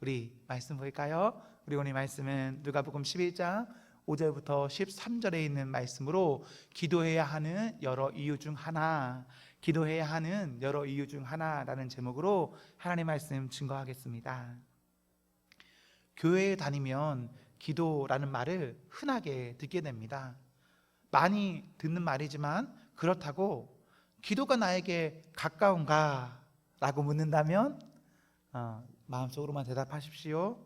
우리 말씀 볼까요? 우리 오늘 말씀은 누가복음 11장 5절부터 13절에 있는 말씀으로 기도해야 하는 여러 이유 중 하나, 기도해야 하는 여러 이유 중 하나라는 제목으로 하나님의 말씀 증거하겠습니다. 교회에 다니면 기도라는 말을 흔하게 듣게 됩니다. 많이 듣는 말이지만 그렇다고 기도가 나에게 가까운가? 라고 묻는다면 마음속으로만 대답하십시오.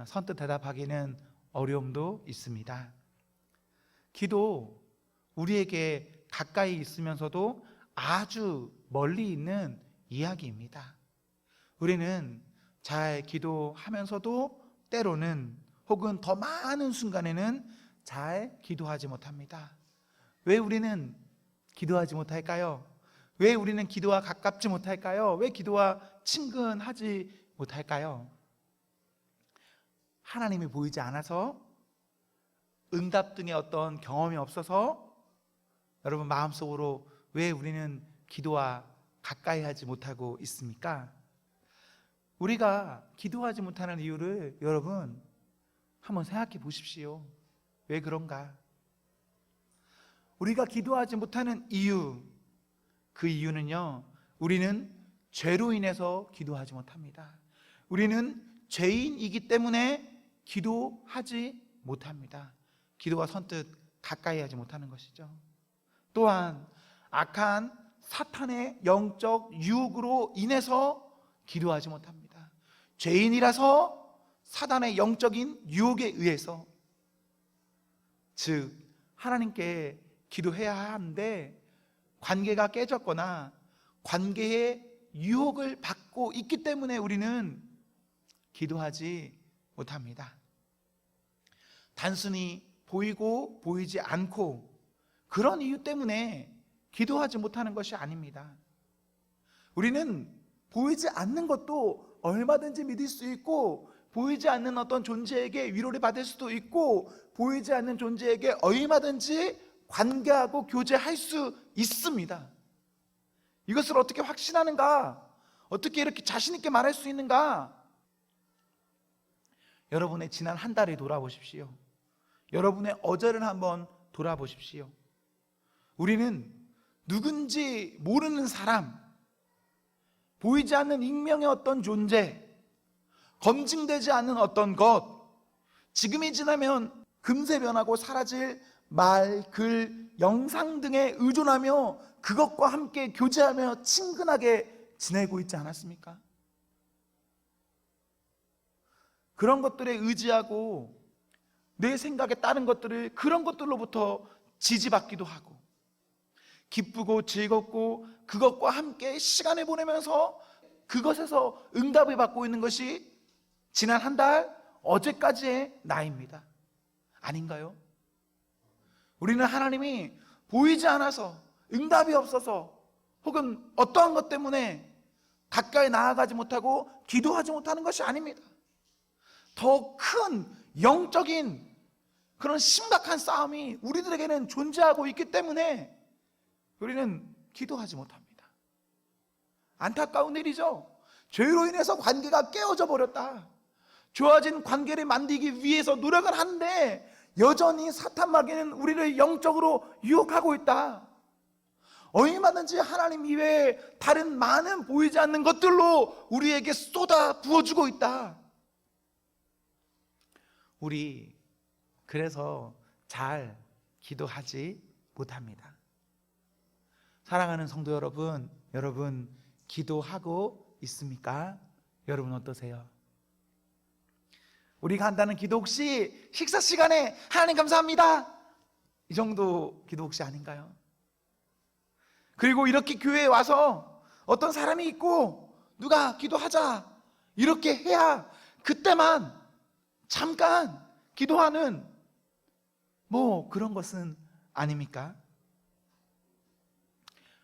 선뜻 대답하기는 어려움도 있습니다. 기도, 우리에게 가까이 있으면서도 아주 멀리 있는 이야기입니다. 우리는 잘 기도하면서도 때로는 혹은 더 많은 순간에는 잘 기도하지 못합니다. 왜 우리는 기도하지 못할까요? 왜 우리는 기도와 가깝지 못할까요? 왜 기도와 친근하지 못할까요? 하나님이 보이지 않아서, 응답 등의 어떤 경험이 없어서, 여러분 마음속으로 왜 우리는 기도와 가까이 하지 못하고 있습니까? 우리가 기도하지 못하는 이유를 여러분 한번 생각해 보십시오. 왜 그런가? 우리가 기도하지 못하는 이유, 그 이유는요, 우리는 죄로 인해서 기도하지 못합니다. 우리는 죄인이기 때문에 기도하지 못합니다. 기도가 선뜻 가까이 하지 못하는 것이죠. 또한 악한 사탄의 영적 유혹으로 인해서 기도하지 못합니다. 죄인이라서 사단의 영적인 유혹에 의해서, 즉 하나님께 기도해야 하는데 관계가 깨졌거나 관계의 유혹을 받고 있기 때문에 우리는 기도하지 못합니다. 단순히 보이고 보이지 않고 그런 이유 때문에 기도하지 못하는 것이 아닙니다. 우리는 보이지 않는 것도 얼마든지 믿을 수 있고, 보이지 않는 어떤 존재에게 위로를 받을 수도 있고, 보이지 않는 존재에게 얼마든지 관계하고 교제할 수 있습니다. 이것을 어떻게 확신하는가? 어떻게 이렇게 자신 있게 말할 수 있는가? 여러분의 지난 한 달을 돌아보십시오. 여러분의 어제를 한번 돌아보십시오. 우리는 누군지 모르는 사람, 보이지 않는 익명의 어떤 존재, 검증되지 않는 어떤 것, 지금이 지나면 금세 변하고 사라질 말, 글, 영상 등에 의존하며 그것과 함께 교제하며 친근하게 지내고 있지 않았습니까? 그런 것들에 의지하고 내 생각에 따른 것들을, 그런 것들로부터 지지받기도 하고, 기쁘고 즐겁고 그것과 함께 시간을 보내면서 그것에서 응답을 받고 있는 것이 지난 한 달, 어제까지의 나입니다. 아닌가요? 우리는 하나님이 보이지 않아서, 응답이 없어서, 혹은 어떠한 것 때문에 가까이 나아가지 못하고 기도하지 못하는 것이 아닙니다. 더 큰 영적인 그런 심각한 싸움이 우리들에게는 존재하고 있기 때문에 우리는 기도하지 못합니다. 안타까운 일이죠. 죄로 인해서 관계가 깨어져 버렸다. 좋아진 관계를 만들기 위해서 노력을 하는데 여전히 사탄 마귀는 우리를 영적으로 유혹하고 있다. 얼마든지 하나님 이외에 다른 많은 보이지 않는 것들로 우리에게 쏟아 부어주고 있다. 우리 그래서 잘 기도하지 못합니다. 사랑하는 성도 여러분, 여러분 기도하고 있습니까? 여러분 어떠세요? 우리가 한다는 기도 혹시 식사 시간에 하나님 감사합니다, 이 정도 기도 혹시 아닌가요? 그리고 이렇게 교회에 와서 어떤 사람이 있고 누가 기도하자 이렇게 해야 그때만 잠깐 기도하는 그런 것은 아닙니까?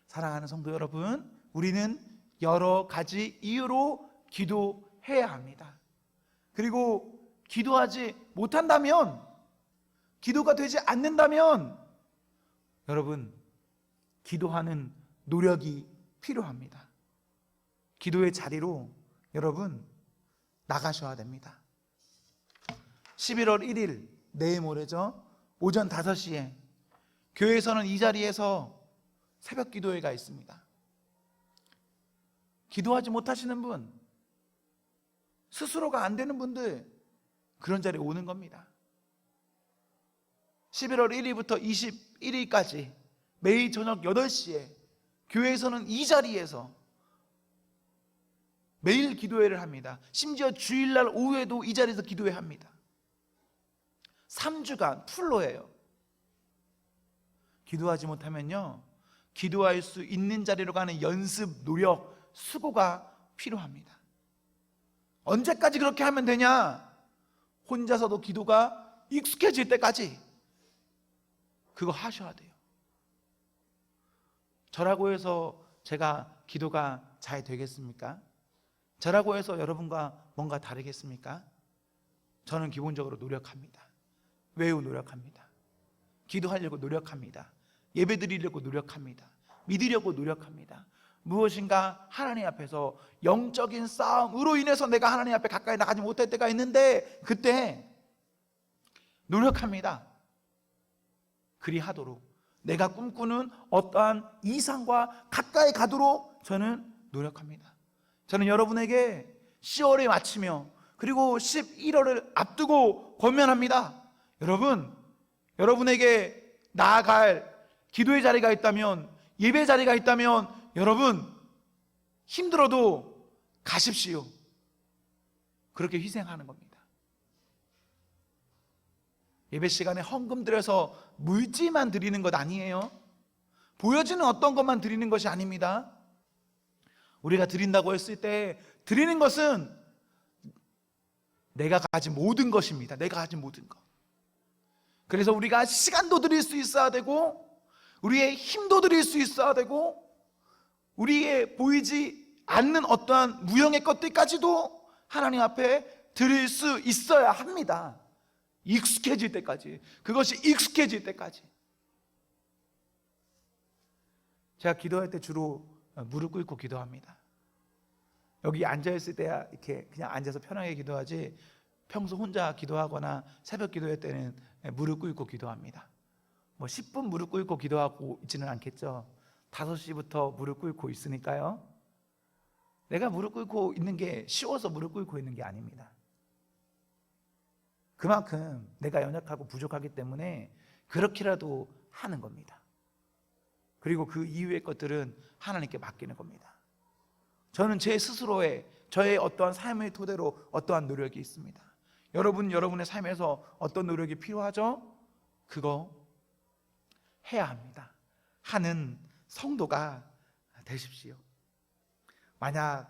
사랑하는 성도 여러분, 우리는 여러 가지 이유로 기도해야 합니다. 그리고 기도하지 못한다면, 기도가 되지 않는다면 여러분 기도하는 노력이 필요합니다. 기도의 자리로 여러분 나가셔야 됩니다. 11월 1일 내일 모레죠. 오전 5시에 교회에서는 이 자리에서 새벽 기도회가 있습니다. 기도하지 못하시는 분, 스스로가 안 되는 분들, 그런 자리에 오는 겁니다. 11월 1일부터 21일까지 매일 저녁 8시에 교회에서는 이 자리에서 매일 기도회를 합니다. 심지어 주일날 오후에도 이 자리에서 기도회 합니다. 3주간 풀로예요. 기도하지 못하면요, 기도할 수 있는 자리로 가는 연습, 노력, 수고가 필요합니다. 언제까지 그렇게 하면 되냐? 혼자서도 기도가 익숙해질 때까지 그거 하셔야 돼요. 저라고 해서 제가 기도가 잘 되겠습니까? 저라고 해서 여러분과 뭔가 다르겠습니까? 저는 기본적으로 노력합니다. 매우 노력합니다. 기도하려고 노력합니다. 예배드리려고 노력합니다. 믿으려고 노력합니다. 무엇인가 하나님 앞에서 영적인 싸움으로 인해서 내가 하나님 앞에 가까이 나가지 못할 때가 있는데, 그때 노력합니다. 그리하도록, 내가 꿈꾸는 어떠한 이상과 가까이 가도록 저는 노력합니다. 저는 여러분에게 10월에 마치며 그리고 11월을 앞두고 권면합니다. 여러분에게 나아갈 기도의 자리가 있다면, 예배 자리가 있다면 여러분 힘들어도 가십시오. 그렇게 희생하는 겁니다. 예배 시간에 헌금 들여서 물질만 드리는 것 아니에요. 보여지는 어떤 것만 드리는 것이 아닙니다. 우리가 드린다고 했을 때 드리는 것은 내가 가진 모든 것입니다. 내가 가진 모든 것. 그래서 우리가 시간도 드릴 수 있어야 되고, 우리의 힘도 드릴 수 있어야 되고, 우리의 보이지 않는 어떠한 무형의 것들까지도 하나님 앞에 드릴 수 있어야 합니다. 익숙해질 때까지, 그것이 익숙해질 때까지. 제가 기도할 때 주로 무릎 꿇고 기도합니다. 여기 앉아있을 때야 이렇게 그냥 앉아서 편하게 기도하지, 평소 혼자 기도하거나 새벽 기도할 때는 무릎 꿇고 기도합니다. 10분 무릎 꿇고 기도하고 있지는 않겠죠. 5시부터 무릎 꿇고 있으니까요. 내가 무릎 꿇고 있는 게 쉬워서 무릎 꿇고 있는 게 아닙니다. 그만큼 내가 연약하고 부족하기 때문에 그렇게라도 하는 겁니다. 그리고 그 이후의 것들은 하나님께 맡기는 겁니다. 저는 제 스스로의, 저의 어떠한 삶의 토대로 어떠한 노력이 있습니다. 여러분의 삶에서 어떤 노력이 필요하죠? 그거 해야 합니다. 하는 성도가 되십시오. 만약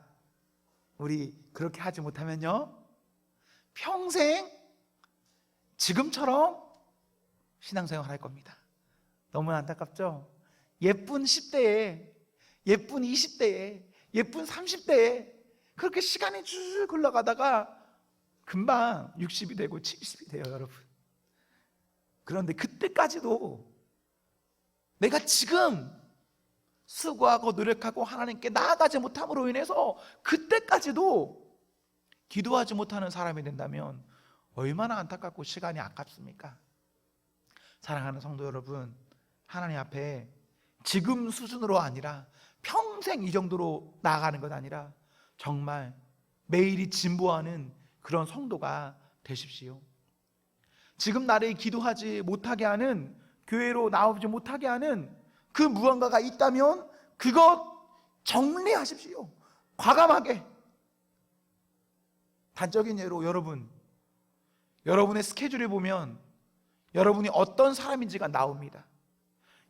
우리 그렇게 하지 못하면요, 평생 지금처럼 신앙생활 할 겁니다. 너무 안타깝죠? 예쁜 10대에, 예쁜 20대에, 예쁜 30대에 그렇게 시간이 쭉 흘러가다가 금방 60이 되고 70이 돼요, 여러분. 그런데 그때까지도 내가 지금 수고하고 노력하고 하나님께 나아가지 못함으로 인해서 그때까지도 기도하지 못하는 사람이 된다면 얼마나 안타깝고 시간이 아깝습니까? 사랑하는 성도 여러분, 하나님 앞에 지금 수준으로 아니라 평생 이 정도로 나아가는 것 아니라 정말 매일이 진보하는 그런 성도가 되십시오. 지금 나를 기도하지 못하게 하는, 교회로 나오지 못하게 하는 그 무언가가 있다면 그것 정리하십시오. 과감하게. 단적인 예로 여러분의 스케줄을 보면 여러분이 어떤 사람인지가 나옵니다.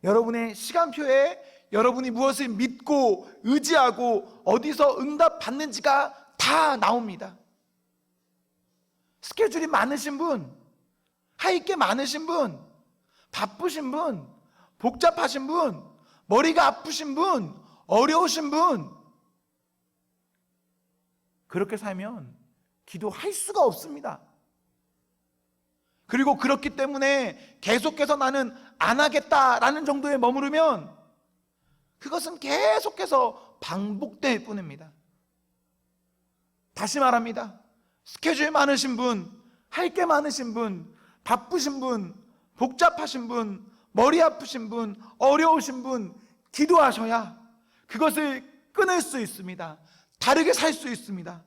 여러분의 시간표에 여러분이 무엇을 믿고 의지하고 어디서 응답 받는지가 다 나옵니다. 스케줄이 많으신 분, 할 게 많으신 분, 바쁘신 분, 복잡하신 분, 머리가 아프신 분, 어려우신 분, 그렇게 살면 기도할 수가 없습니다. 그리고 그렇기 때문에 계속해서 나는 안 하겠다라는 정도에 머무르면 그것은 계속해서 반복될 뿐입니다. 다시 말합니다. 스케줄 많으신 분, 할 게 많으신 분, 바쁘신 분, 복잡하신 분, 머리 아프신 분, 어려우신 분, 기도하셔야 그것을 끊을 수 있습니다. 다르게 살 수 있습니다.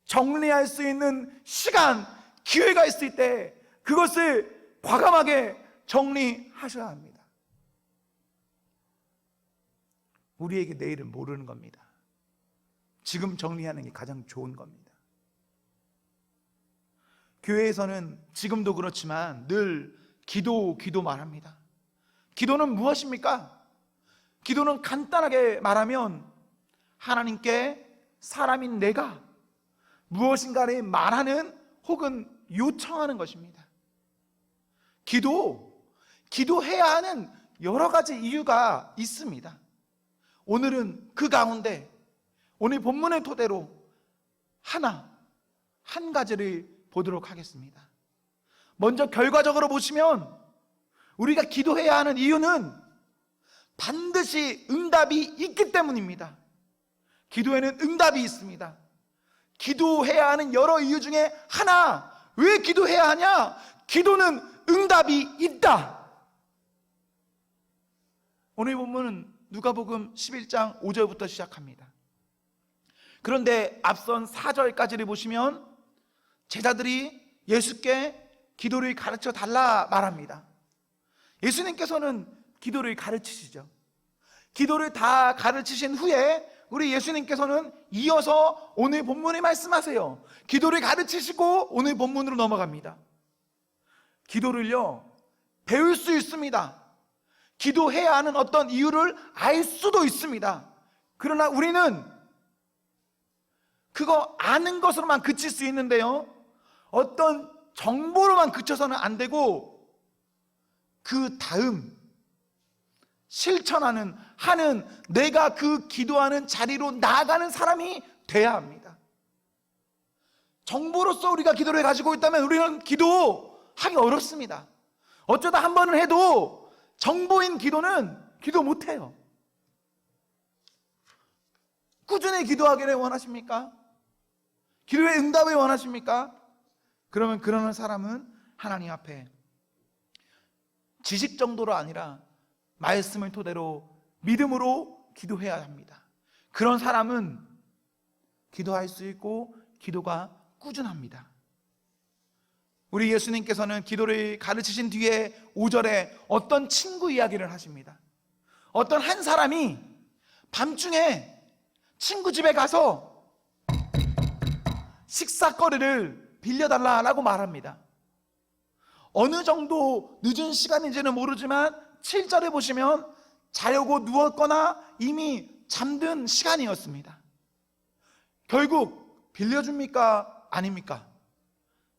정리할 수 있는 시간, 기회가 있을 때 그것을 과감하게 정리하셔야 합니다. 우리에게 내일은 모르는 겁니다. 지금 정리하는 게 가장 좋은 겁니다. 교회에서는 지금도 그렇지만 늘 기도 말합니다. 기도는 무엇입니까? 기도는 간단하게 말하면 하나님께 사람인 내가 무엇인가를 말하는 혹은 요청하는 것입니다. 기도해야 하는 여러 가지 이유가 있습니다. 오늘은 그 가운데 오늘 본문을 토대로 한 가지를 보도록 하겠습니다. 먼저 결과적으로 보시면 우리가 기도해야 하는 이유는 반드시 응답이 있기 때문입니다. 기도에는 응답이 있습니다. 기도해야 하는 여러 이유 중에 하나, 왜 기도해야 하냐? 기도는 응답이 있다. 오늘 본문은 누가복음 11장 5절부터 시작합니다. 그런데 앞선 4절까지를 보시면 제자들이 예수께 기도를 가르쳐 달라 말합니다. 예수님께서는 기도를 가르치시죠. 기도를 다 가르치신 후에 우리 예수님께서는 이어서 오늘 본문에 말씀하세요. 기도를 가르치시고 오늘 본문으로 넘어갑니다. 기도를요, 배울 수 있습니다. 기도해야 하는 어떤 이유를 알 수도 있습니다. 그러나 우리는 그거 아는 것으로만 그칠 수 있는데요, 어떤 정보로만 그쳐서는 안 되고 그 다음 실천하는, 내가 그 기도하는 자리로 나아가는 사람이 돼야 합니다. 정보로서 우리가 기도를 가지고 있다면 우리는 기도하기 어렵습니다. 어쩌다 한 번은 해도 정보인 기도는 기도 못해요. 꾸준히 기도하기를 원하십니까? 기도의 응답을 원하십니까? 그러면 그러는 사람은 하나님 앞에 지식 정도로 아니라 말씀을 토대로 믿음으로 기도해야 합니다. 그런 사람은 기도할 수 있고 기도가 꾸준합니다. 우리 예수님께서는 기도를 가르치신 뒤에 5절에 어떤 친구 이야기를 하십니다. 어떤 한 사람이 밤중에 친구 집에 가서 식사거리를 빌려달라고 말합니다. 어느 정도 늦은 시간인지는 모르지만 7절에 보시면 자려고 누웠거나 이미 잠든 시간이었습니다. 결국 빌려줍니까? 아닙니까?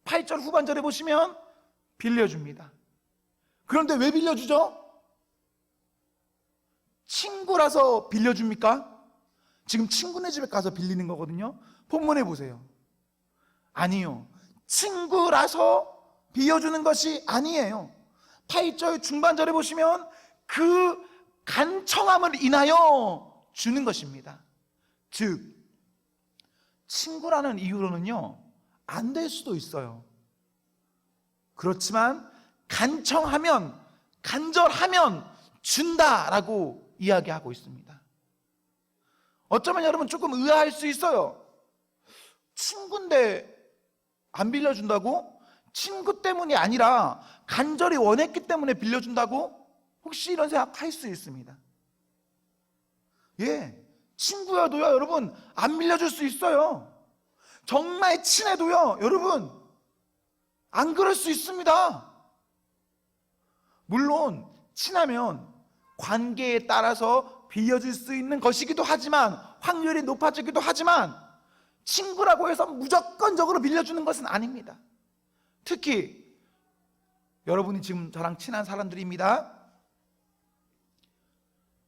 8절 후반절에 보시면 빌려줍니다. 그런데 왜 빌려주죠? 친구라서 빌려줍니까? 지금 친구네 집에 가서 빌리는 거거든요. 본문에 보세요. 아니요, 친구라서 빌려주는 것이 아니에요. 8절 중반절에 보시면 그 간청함을 인하여 주는 것입니다. 즉 친구라는 이유로는요 안 될 수도 있어요. 그렇지만 간청하면, 간절하면 준다라고 이야기하고 있습니다. 어쩌면 여러분 조금 의아할 수 있어요. 친구인데 안 빌려준다고? 친구 때문이 아니라 간절히 원했기 때문에 빌려준다고? 혹시 이런 생각할 수 있습니다. 예, 친구여도요 여러분 안 빌려줄 수 있어요. 정말 친해도요 여러분 안 그럴 수 있습니다. 물론 친하면 관계에 따라서 빌려줄 수 있는 것이기도 하지만, 확률이 높아지기도 하지만, 친구라고 해서 무조건적으로 빌려주는 것은 아닙니다. 특히 여러분이 지금 저랑 친한 사람들입니다.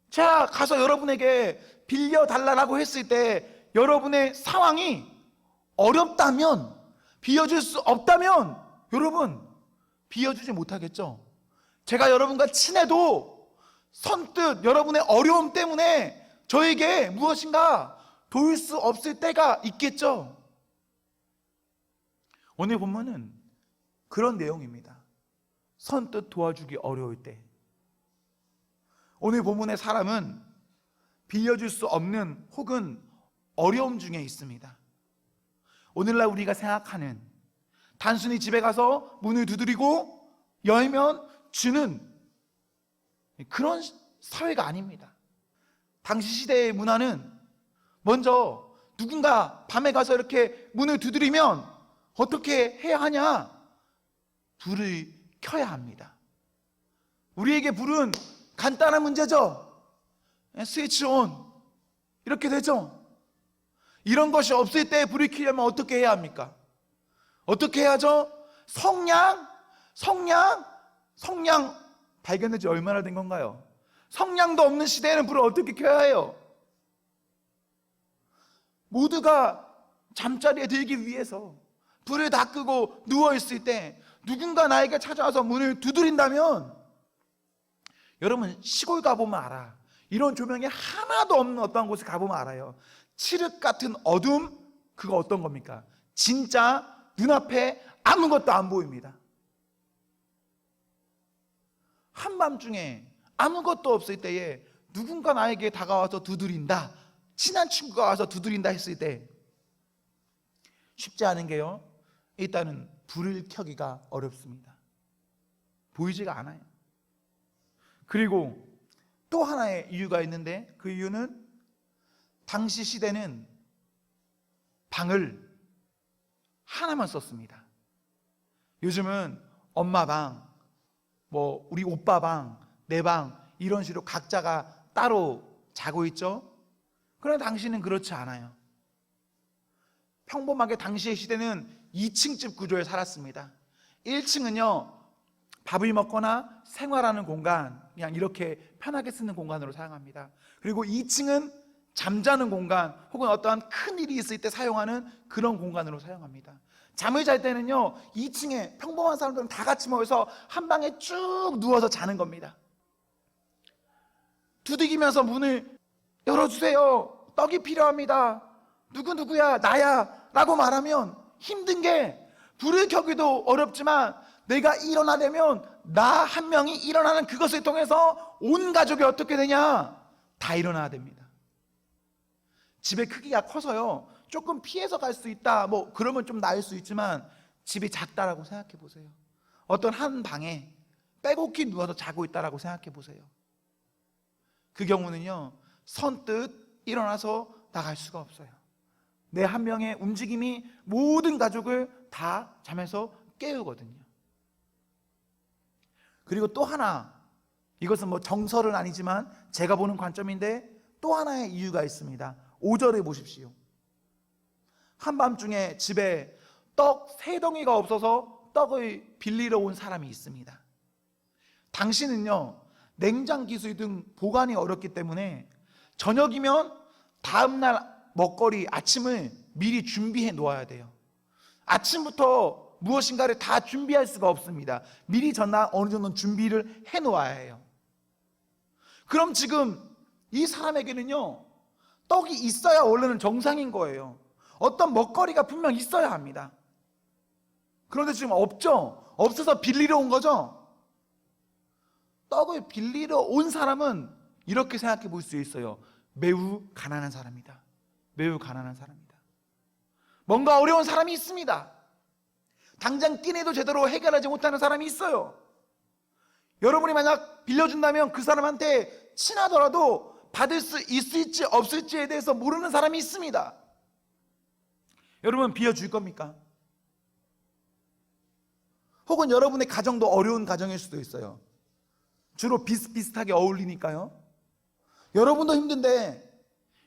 제가 가서 여러분에게 빌려달라고 했을 때 여러분의 상황이 어렵다면, 빌려줄 수 없다면 여러분 빌려주지 못하겠죠. 제가 여러분과 친해도 선뜻 여러분의 어려움 때문에 저에게 무엇인가 도울 수 없을 때가 있겠죠. 오늘 본문은 그런 내용입니다. 선뜻 도와주기 어려울 때. 오늘 본문의 사람은 빌려줄 수 없는 혹은 어려움 중에 있습니다. 오늘날 우리가 생각하는 단순히 집에 가서 문을 두드리고 열면 주는 그런 사회가 아닙니다. 당시 시대의 문화는 먼저 누군가 밤에 가서 이렇게 문을 두드리면 어떻게 해야 하냐? 불을 켜야 합니다. 우리에게 불은 간단한 문제죠. 스위치 온 이렇게 되죠. 이런 것이 없을 때 불을 켜려면 어떻게 해야 합니까? 어떻게 해야죠? 성냥 발견된 지 얼마나 된 건가요? 성냥도 없는 시대에는 불을 어떻게 켜야 해요? 모두가 잠자리에 들기 위해서 불을 다 끄고 누워있을 때 누군가 나에게 찾아와서 문을 두드린다면, 여러분 시골 가보면 알아. 이런 조명이 하나도 없는 어떤 곳에 가보면 알아요. 칠흑 같은 어둠, 그거 어떤 겁니까? 진짜 눈앞에 아무것도 안 보입니다. 한밤중에 아무것도 없을 때에 누군가 나에게 다가와서 두드린다, 친한 친구가 와서 두드린다 했을 때 쉽지 않은 게요, 일단은 불을 켜기가 어렵습니다. 보이지가 않아요. 그리고 또 하나의 이유가 있는데, 그 이유는 당시 시대는 방을 하나만 썼습니다. 요즘은 엄마 방, 우리 오빠 방, 내 방, 이런 식으로 각자가 따로 자고 있죠. 그러나 당시는 그렇지 않아요. 평범하게 당시의 시대는 2층 집 구조에 살았습니다. 1층은요 밥을 먹거나 생활하는 공간, 그냥 이렇게 편하게 쓰는 공간으로 사용합니다. 그리고 2층은 잠자는 공간 혹은 어떠한 큰 일이 있을 때 사용하는 그런 공간으로 사용합니다. 잠을 잘 때는요 2층에 평범한 사람들은 다 같이 모여서 한 방에 쭉 누워서 자는 겁니다. 두들기면서 문을 열어주세요, 떡이 필요합니다, 누구누구야, 나야 라고 말하면 힘든 게, 불을 켜기도 어렵지만 내가 일어나려면 나 한 명이 일어나는 그것을 통해서 온 가족이 어떻게 되냐? 다 일어나야 됩니다. 집의 크기가 커서요 조금 피해서 갈 수 있다, 그러면 좀 나을 수 있지만, 집이 작다라고 생각해 보세요. 어떤 한 방에 빼곡히 누워서 자고 있다라고 생각해 보세요. 그 경우는요 선뜻 일어나서 나갈 수가 없어요. 내 한 명의 움직임이 모든 가족을 다 잠에서 깨우거든요. 그리고 또 하나, 이것은 정설은 아니지만 제가 보는 관점인데, 또 하나의 이유가 있습니다. 5절에 보십시오. 한밤중에 집에 떡 3덩이가 없어서 떡을 빌리러 온 사람이 있습니다. 당시는요 냉장 기술 등 보관이 어렵기 때문에 저녁이면 다음날 먹거리, 아침을 미리 준비해 놓아야 돼요. 아침부터 무엇인가를 다 준비할 수가 없습니다. 미리 전날 어느 정도 준비를 해 놓아야 해요. 그럼 지금 이 사람에게는요 떡이 있어야 원래는 정상인 거예요. 어떤 먹거리가 분명 있어야 합니다. 그런데 지금 없죠. 없어서 빌리러 온 거죠. 떡을 빌리러 온 사람은 이렇게 생각해 볼 수 있어요. 매우 가난한 사람이다. 매우 가난한 사람이다. 뭔가 어려운 사람이 있습니다. 당장 끼니도 제대로 해결하지 못하는 사람이 있어요. 여러분이 만약 빌려준다면 그 사람한테 친하더라도 받을 수 있을지 없을지에 대해서 모르는 사람이 있습니다. 여러분 빌려줄 겁니까? 혹은 여러분의 가정도 어려운 가정일 수도 있어요. 주로 비슷비슷하게 어울리니까요. 여러분도 힘든데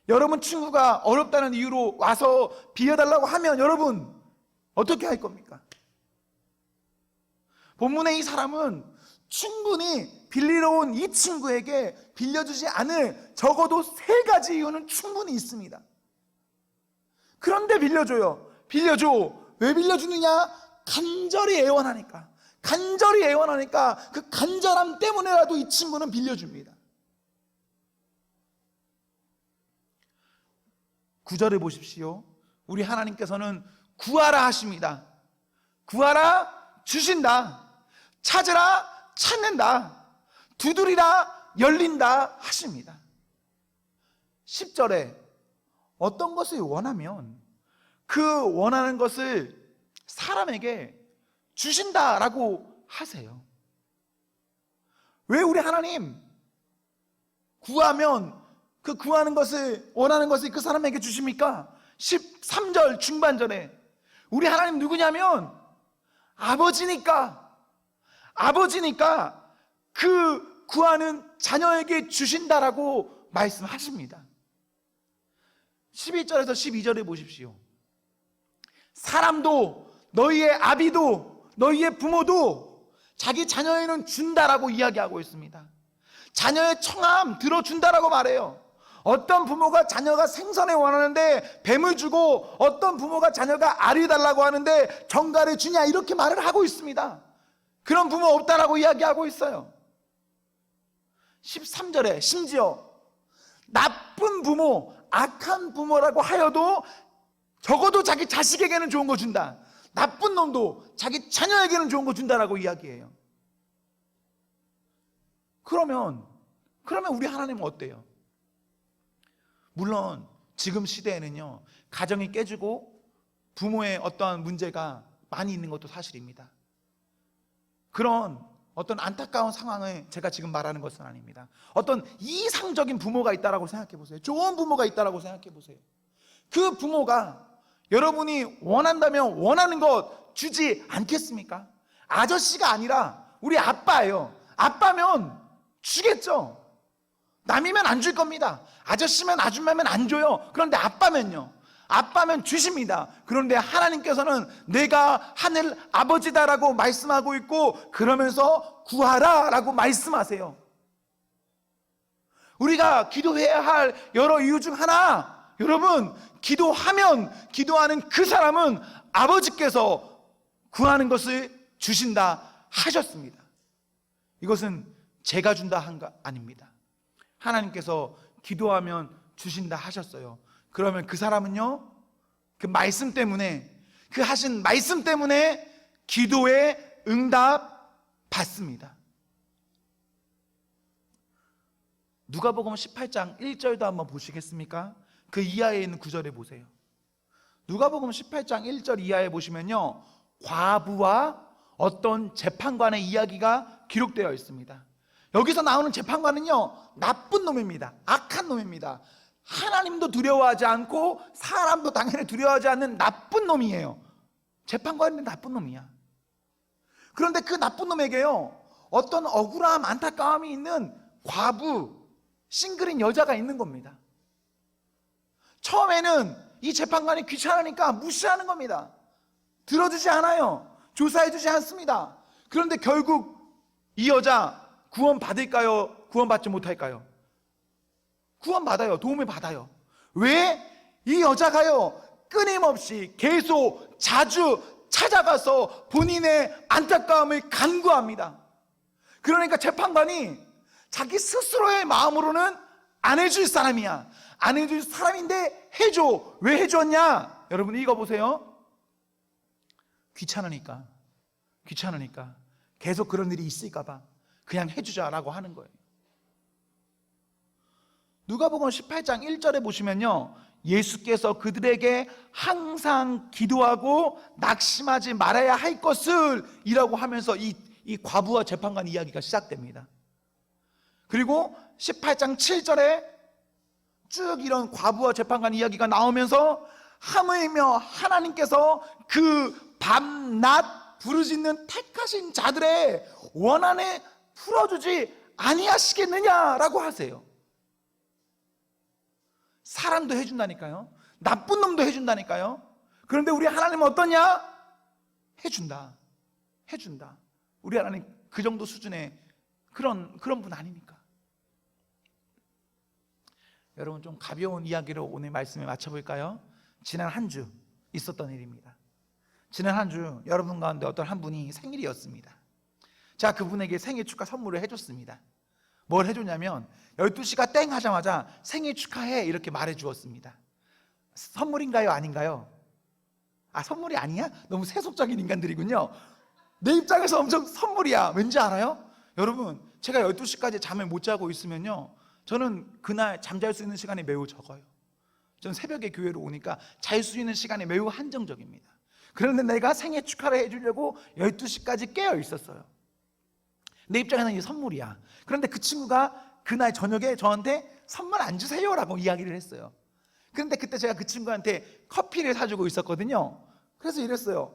여러분 친구가 어렵다는 이유로 와서 빌려달라고 하면 여러분 어떻게 할 겁니까? 본문의 이 사람은 충분히 빌리러 온 이 친구에게 빌려주지 않을 적어도 3가지 이유는 충분히 있습니다. 그런데 빌려줘요. 빌려줘. 왜 빌려주느냐? 간절히 애원하니까. 간절히 애원하니까 그 간절함 때문에라도 이 친구는 빌려줍니다. 9절에 보십시오. 우리 하나님께서는 구하라 하십니다. 구하라 주신다, 찾으라 찾는다, 두드리라 열린다 하십니다. 10절에 어떤 것을 원하면 그 원하는 것을 사람에게 주신다라고 하세요. 왜 우리 하나님 구하면 그 구하는 것을, 원하는 것을 그 사람에게 주십니까? 13절 중반절에 우리 하나님 누구냐면 아버지니까 그 구하는 자녀에게 주신다라고 말씀하십니다. 11절에서 12절에 보십시오. 사람도 너희의 아비도 너희의 부모도 자기 자녀에는 준다라고 이야기하고 있습니다. 자녀의 청함 들어준다라고 말해요. 어떤 부모가 자녀가 생선을 원하는데 뱀을 주고, 어떤 부모가 자녀가 알을 달라고 하는데 정갈을 주냐, 이렇게 말을 하고 있습니다. 그런 부모 없다라고 이야기하고 있어요. 13절에 심지어 나쁜 부모, 악한 부모라고 하여도 적어도 자기 자식에게는 좋은 거 준다, 나쁜 놈도 자기 자녀에게는 좋은 거 준다라고 이야기해요. 그러면 우리 하나님은 어때요? 물론 지금 시대에는요, 가정이 깨지고 부모의 어떠한 문제가 많이 있는 것도 사실입니다. 그런 어떤 안타까운 상황을 제가 지금 말하는 것은 아닙니다. 어떤 이상적인 부모가 있다라고 생각해 보세요. 좋은 부모가 있다라고 생각해 보세요. 그 부모가 여러분이 원한다면 원하는 것 주지 않겠습니까? 아저씨가 아니라 우리 아빠예요. 아빠면 주겠죠. 남이면 안 줄 겁니다. 아저씨면 아줌마면 안 줘요. 그런데 아빠면요, 아빠면 주십니다. 그런데 하나님께서는 내가 하늘 아버지다라고 말씀하고 있고, 그러면서 구하라 라고 말씀하세요. 우리가 기도해야 할 여러 이유 중 하나, 여러분, 기도하는 그 사람은 아버지께서 구하는 것을 주신다 하셨습니다. 이것은 제가 준다 한 거 아닙니다. 하나님께서 기도하면 주신다 하셨어요. 그러면 그 사람은요, 그 말씀 때문에, 그 하신 말씀 때문에 기도에 응답 받습니다. 누가복음 18장 1절도 한번 보시겠습니까? 그 이하에 있는 구절에 보세요. 누가복음 18장 1절 이하에 보시면요, 과부와 어떤 재판관의 이야기가 기록되어 있습니다. 여기서 나오는 재판관은요, 나쁜 놈입니다. 악한 놈입니다. 하나님도 두려워하지 않고 사람도 당연히 두려워하지 않는 나쁜 놈이에요. 재판관은 나쁜 놈이야. 그런데 그 나쁜 놈에게요, 어떤 억울함, 안타까움이 있는 과부, 싱글인 여자가 있는 겁니다. 처음에는 이 재판관이 귀찮으니까 무시하는 겁니다. 들어주지 않아요. 조사해주지 않습니다. 그런데 결국 이 여자 구원받을까요? 구원받지 못할까요? 구원받아요. 도움을 받아요. 왜? 이 여자가요, 끊임없이 계속 자주 찾아가서 본인의 안타까움을 간구합니다. 그러니까 재판관이 자기 스스로의 마음으로는 안 해줄 사람이야, 안 해줄 사람인데 해줘. 왜 해줬냐? 여러분 읽어보세요. 귀찮으니까 계속 그런 일이 있을까봐 그냥 해주자라고 하는 거예요. 누가복음 18장 1절에 보시면요, 예수께서 그들에게 항상 기도하고 낙심하지 말아야 할 것을 이라고 하면서 이 과부와 재판관 이야기가 시작됩니다. 그리고 18장 7절에 쭉 이런 과부와 재판관 이야기가 나오면서 하물며 하나님께서 그 밤낮 부르짖는 택하신 자들의 원한에 풀어주지 아니하시겠느냐라고 하세요. 사람도 해준다니까요. 나쁜 놈도 해준다니까요. 그런데 우리 하나님은 어떠냐? 해준다. 우리 하나님 그 정도 수준의 그런 분 아닙니까? 여러분, 좀 가벼운 이야기로 오늘 말씀에 맞춰볼까요? 지난 한 주 있었던 일입니다. 지난 한 주 여러분 가운데 어떤 한 분이 생일이었습니다. 자, 그분에게 생일 축하 선물을 해줬습니다. 뭘 해줬냐면 12시가 땡 하자마자 생일 축하해 이렇게 말해 주었습니다. 선물인가요? 아닌가요? 아, 선물이 아니야? 너무 세속적인 인간들이군요. 내 입장에서 엄청 선물이야. 왠지 알아요? 여러분, 제가 12시까지 잠을 못 자고 있으면요, 저는 그날 잠잘 수 있는 시간이 매우 적어요. 저는 새벽에 교회로 오니까 잘 수 있는 시간이 매우 한정적입니다. 그런데 내가 생일 축하를 해주려고 12시까지 깨어 있었어요. 내 입장에서는 이게 선물이야. 그런데 그 친구가 그날 저녁에 저한테 선물 안 주세요라고 이야기를 했어요. 그런데 그때 제가 그 친구한테 커피를 사주고 있었거든요. 그래서 이랬어요.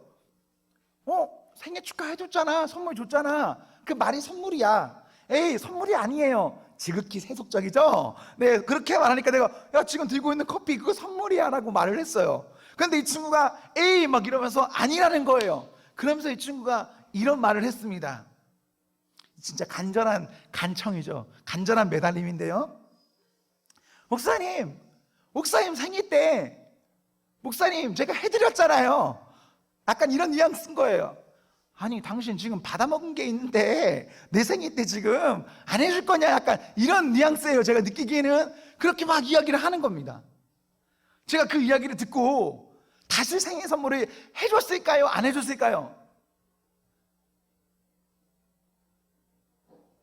생일 축하해줬잖아. 선물 줬잖아. 그 말이 선물이야. 에이, 선물이 아니에요. 지극히 세속적이죠? 네, 그렇게 말하니까 내가, 야, 지금 들고 있는 커피 그거 선물이야 라고 말을 했어요. 그런데 이 친구가 에이 막 이러면서 아니라는 거예요. 그러면서 이 친구가 이런 말을 했습니다. 진짜 간절한 간청이죠. 간절한 매달림인데요. 목사님 생일 때 목사님 제가 해드렸잖아요. 약간 이런 뉘앙스인 거예요. 아니, 당신 지금 받아먹은 게 있는데 내 생일 때 지금 안 해줄 거냐, 약간 이런 뉘앙스예요. 제가 느끼기에는 그렇게 막 이야기를 하는 겁니다. 제가 그 이야기를 듣고 다시 생일 선물을 해줬을까요? 안 해줬을까요?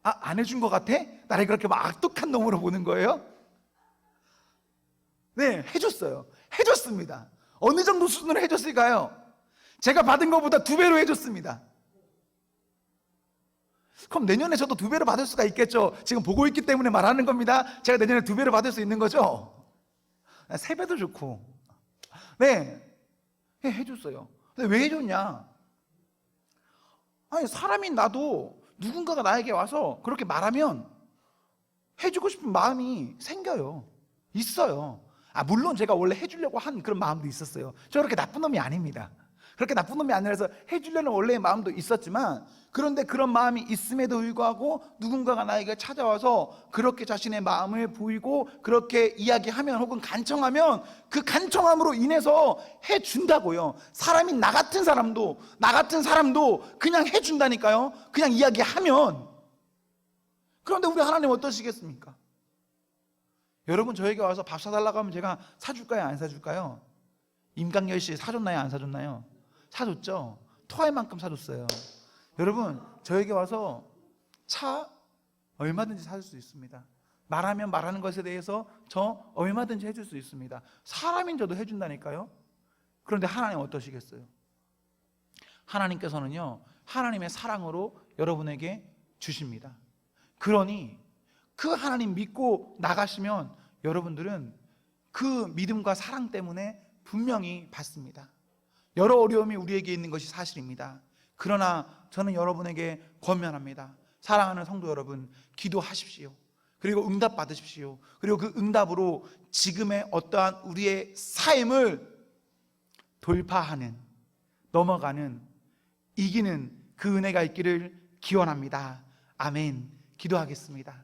아, 안 해준 것 같아? 나를 그렇게 막 악독한 놈으로 보는 거예요? 네, 해줬어요. 해줬습니다. 어느 정도 수준으로 해줬을까요? 제가 받은 것보다 2배로 해줬습니다. 그럼 내년에 저도 2배로 받을 수가 있겠죠. 지금 보고 있기 때문에 말하는 겁니다. 제가 내년에 2배로 받을 수 있는 거죠. 3배도 좋고. 네, 해줬어요. 근데 왜 해줬냐? 아니, 사람인 나도 누군가가 나에게 와서 그렇게 말하면 해주고 싶은 마음이 생겨요. 있어요. 물론 제가 원래 해주려고 한 그런 마음도 있었어요. 저 그렇게 나쁜 놈이 아닙니다. 그렇게 나쁜 놈이 아니라서 해주려는 원래의 마음도 있었지만, 그런데 그런 마음이 있음에도 불구하고 누군가가 나에게 찾아와서 그렇게 자신의 마음을 보이고 그렇게 이야기하면 혹은 간청하면 그 간청함으로 인해서 해준다고요. 사람이 나 같은 사람도 그냥 해준다니까요. 그냥 이야기하면. 그런데 우리 하나님 어떠시겠습니까? 여러분, 저에게 와서 밥 사달라고 하면 제가 사줄까요, 안 사줄까요? 임강렬 씨 사줬나요, 안 사줬나요? 사줬죠. 토할 만큼 사줬어요. 여러분, 저에게 와서 차 얼마든지 사줄 수 있습니다. 말하면 말하는 것에 대해서 저 얼마든지 해줄 수 있습니다. 사람인 저도 해준다니까요. 그런데 하나님 어떠시겠어요? 하나님께서는요, 하나님의 사랑으로 여러분에게 주십니다. 그러니 그 하나님 믿고 나가시면 여러분들은 그 믿음과 사랑 때문에 분명히 받습니다. 여러 어려움이 우리에게 있는 것이 사실입니다. 그러나 저는 여러분에게 권면합니다. 사랑하는 성도 여러분, 기도하십시오. 그리고 응답 받으십시오. 그리고 그 응답으로 지금의 어떠한 우리의 삶을 돌파하는, 넘어가는, 이기는 그 은혜가 있기를 기원합니다. 아멘. 기도하겠습니다.